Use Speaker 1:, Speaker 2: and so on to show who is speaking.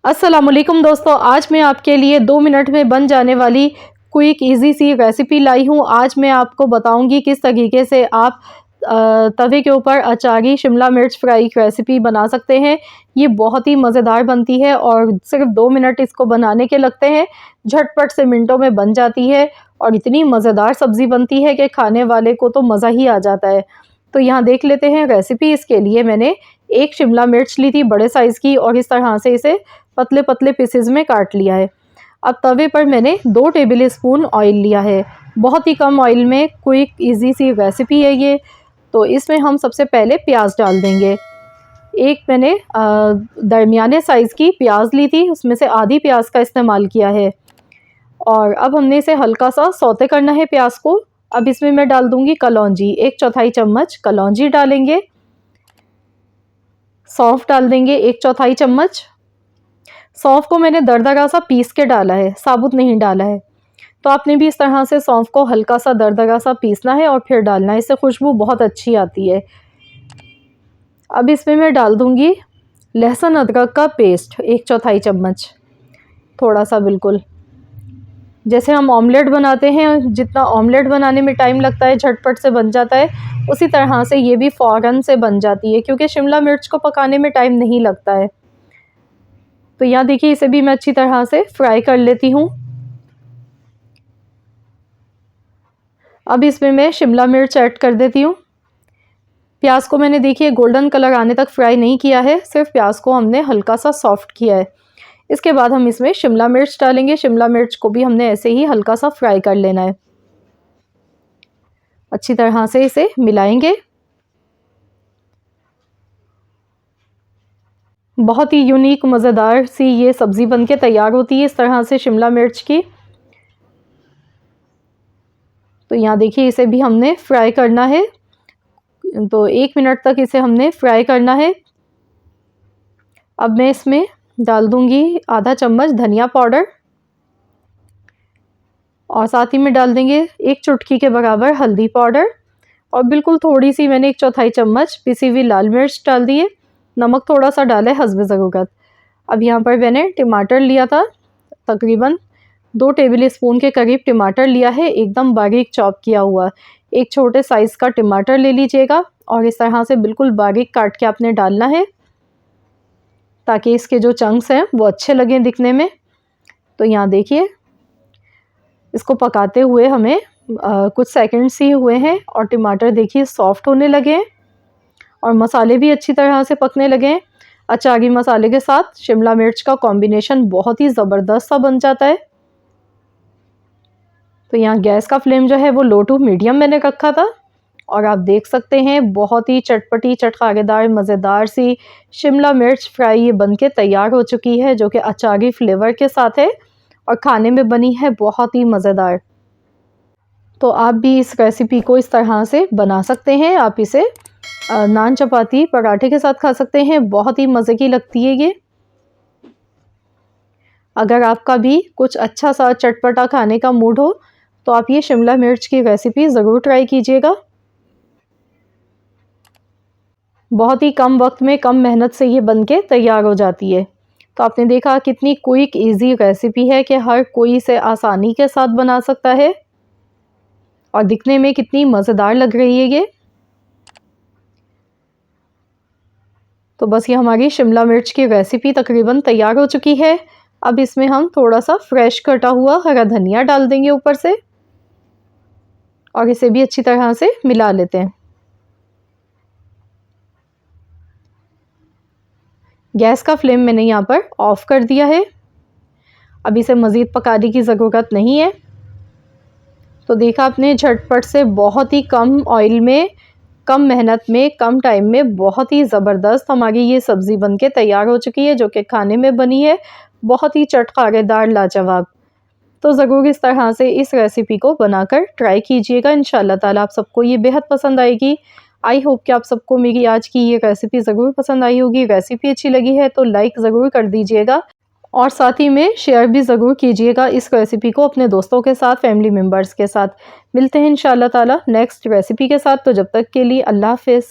Speaker 1: अस्सलामुअलैकुम दोस्तों, आज मैं आपके लिए 2 मिनट में बन जाने वाली क्विक इजी सी रेसिपी लाई हूँ। आज मैं आपको बताऊंगी किस तरीके से आप तवे के ऊपर अचारी शिमला मिर्च फ्राई की रेसिपी बना सकते हैं। ये बहुत ही मज़ेदार बनती है और सिर्फ 2 मिनट इसको बनाने के लगते हैं। झटपट से मिनटों में बन जाती है और इतनी मज़ेदार सब्ज़ी बनती है कि खाने वाले को तो मज़ा ही आ जाता है। तो यहाँ देख लेते हैं रेसिपी। इसके लिए मैंने एक शिमला मिर्च ली थी बड़े साइज़ की और इस तरह से इसे पतले पतले पीसेज में काट लिया है। अब तवे पर मैंने 2 टेबल स्पून ऑयल लिया है। बहुत ही कम ऑयल में क्विक इजी सी रेसिपी है ये। तो इसमें हम सबसे पहले प्याज डाल देंगे। एक मैंने दरमियाने साइज़ की प्याज ली थी, उसमें से आधी प्याज का इस्तेमाल किया है और अब हमने इसे हल्का सा सौते करना है प्याज को। अब इसमें मैं डाल दूंगी कलौंजी, 1/4 चम्मच कलौंजी डालेंगे। सौंफ डाल देंगे 1/4 चम्मच। सौंफ को मैंने दरदरा सा पीस के डाला है, साबुत नहीं डाला है। तो आपने भी इस तरह से सौंफ को हल्का सा दरदरा सा पीसना है और फिर डालना है, इससे खुशबू बहुत अच्छी आती है। अब इसमें मैं डाल दूंगी लहसुन अदरक का पेस्ट 1/4 चम्मच, थोड़ा सा बिल्कुल। जैसे हम ऑमलेट बनाते हैं, जितना ऑमलेट बनाने में टाइम लगता है झटपट से बन जाता है, उसी तरह से ये भी फ़ौरन से बन जाती है क्योंकि शिमला मिर्च को पकाने में टाइम नहीं लगता है। तो यहाँ देखिए इसे भी मैं अच्छी तरह से फ्राई कर लेती हूँ। अब इसमें मैं शिमला मिर्च ऐड कर देती हूँ। प्याज को मैंने देखिए गोल्डन कलर आने तक फ्राई नहीं किया है, सिर्फ प्याज को हमने हल्का सा सॉफ्ट किया है। इसके बाद हम इसमें शिमला मिर्च डालेंगे। शिमला मिर्च को भी हमने ऐसे ही हल्का सा फ्राई कर लेना है। अच्छी तरह से इसे मिलाएंगे। बहुत ही यूनिक मज़ेदार सी ये सब्ज़ी बनके तैयार होती है इस तरह से शिमला मिर्च की। तो यहाँ देखिए इसे भी हमने फ्राई करना है। तो 1 मिनट तक इसे हमने फ्राई करना है। अब मैं इसमें डाल दूंगी आधा चम्मच धनिया पाउडर और साथ ही में डाल देंगे 1 चुटकी के बराबर हल्दी पाउडर और बिल्कुल थोड़ी सी मैंने 1/4 चम्मच पिसी हुई लाल मिर्च डाल दी है। नमक थोड़ा सा डाला है हस्ब ज़रूरत। अब यहाँ पर मैंने टमाटर लिया था, तकरीबन 2 टेबल स्पून के करीब टमाटर लिया है, एकदम बारीक चॉप किया हुआ। एक छोटे साइज़ का टमाटर ले लीजिएगा और इस तरह से बिल्कुल बारीक काट के आपने डालना है ताकि इसके जो चंक्स हैं वो अच्छे लगें दिखने में। तो यहाँ देखिए इसको पकाते हुए हमें कुछ सेकंड्स ही हुए हैं और टमाटर देखिए सॉफ्ट होने लगे हैं और मसाले भी अच्छी तरह से पकने लगे हैं। अचारी मसाले के साथ शिमला मिर्च का कॉम्बिनेशन बहुत ही ज़बरदस्त सा बन जाता है। तो यहाँ गैस का फ्लेम जो है वो लो टू मीडियम मैंने रखा था और आप देख सकते हैं बहुत ही चटपटी चटखारेदार मज़ेदार सी शिमला मिर्च फ्राई ये बनके तैयार हो चुकी है, जो कि अचारी फ्लेवर के साथ है और खाने में बनी है बहुत ही मज़ेदार। तो आप भी इस रेसिपी को इस तरह से बना सकते हैं। आप इसे नान चपाती पराठे के साथ खा सकते हैं, बहुत ही मज़े की लगती है ये। अगर आपका भी कुछ अच्छा सा चटपटा खाने का मूड हो तो आप ये शिमला मिर्च की रेसिपी ज़रूर ट्राई कीजिएगा। बहुत ही कम वक्त में कम मेहनत से ये बनके तैयार हो जाती है। तो आपने देखा कितनी क्विक इजी रेसिपी है कि हर कोई इसे आसानी के साथ बना सकता है और दिखने में कितनी मज़ेदार लग रही है ये। तो बस ये हमारी शिमला मिर्च की रेसिपी तकरीबन तैयार हो चुकी है। अब इसमें हम थोड़ा सा फ्रेश कटा हुआ हरा धनिया डाल देंगे ऊपर से और इसे भी अच्छी तरह से मिला लेते हैं। गैस का फ्लेम मैंने यहाँ पर ऑफ कर दिया है। अब इसे मज़ीद पकाने की ज़रूरत नहीं है। तो देखा आपने झटपट से बहुत ही कम ऑयल में, कम मेहनत में, कम टाइम में बहुत ही ज़बरदस्त हमारी ये सब्ज़ी बनके तैयार हो चुकी है, जो कि खाने में बनी है बहुत ही चटखारेदार लाजवाब। तो ज़रूर इस तरह से इस रेसिपी को बनाकर ट्राई कीजिएगा। इंशाल्लाह ताला आप सबको ये बेहद पसंद आएगी। आई होप कि आप सबको मेरी आज की ये रेसिपी ज़रूर पसंद आई होगी। रेसिपी अच्छी लगी है तो लाइक ज़रूर कर दीजिएगा और साथ ही में शेयर भी ज़रूर कीजिएगा इस रेसिपी को अपने दोस्तों के साथ, फैमिली मेम्बर्स के साथ। मिलते हैं इंशाल्लाह ताला नेक्स्ट रेसिपी के साथ। तो जब तक के लिए अल्लाह हाफ़िज़।